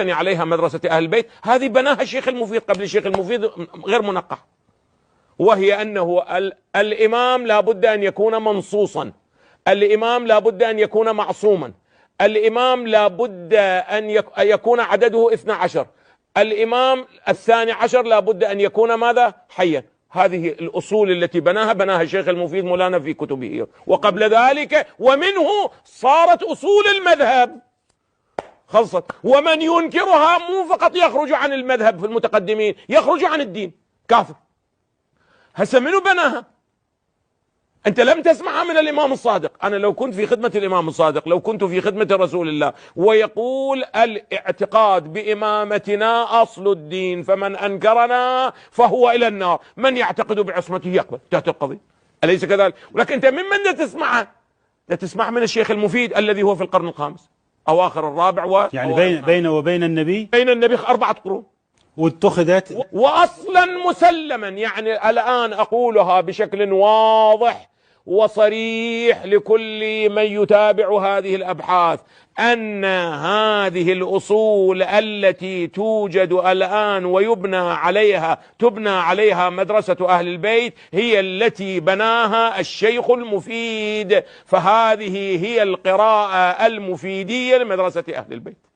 عليها مدرسة أهل البيت، هذه بناها الشيخ المفيد قبل الشيخ المفيد غير منقح، وهي أنه الإمام لا بد أن يكون منصوصا، الإمام لا بد أن يكون معصوما، الإمام لا بد أن يكون عدده 12، الإمام الثاني عشر لا بد أن يكون ماذا؟ حيا. هذه الأصول التي بناها الشيخ المفيد مولانا في كتبه، وقبل ذلك ومنه صارت أصول المذهب خلصت. ومن ينكرها مو فقط يخرج عن المذهب في المتقدمين، يخرج عن الدين كافر. هسه منو بناها؟ أنت لم تسمعها من الإمام الصادق. أنا لو كنت في خدمة الإمام الصادق، لو كنت في خدمة رسول الله ويقول الاعتقاد بإمامتنا أصل الدين فمن أنكرنا فهو إلى النار، من يعتقد بعصمته يقبل، تحت القضية، أليس كذلك؟ ولكن أنت ممن تسمعها؟ تسمع من الشيخ المفيد الذي هو في القرن الخامس أواخر الرابع يعني بينه وبين النبي 4 قرون، واتخذت وأصلا مسلما. يعني الآن أقولها بشكل واضح وصريح لكل من يتابع هذه الأبحاث، أن هذه الأصول التي توجد الآن تبنى عليها مدرسة أهل البيت هي التي بناها الشيخ المفيد، فهذه هي القراءة المفيدية لمدرسة أهل البيت.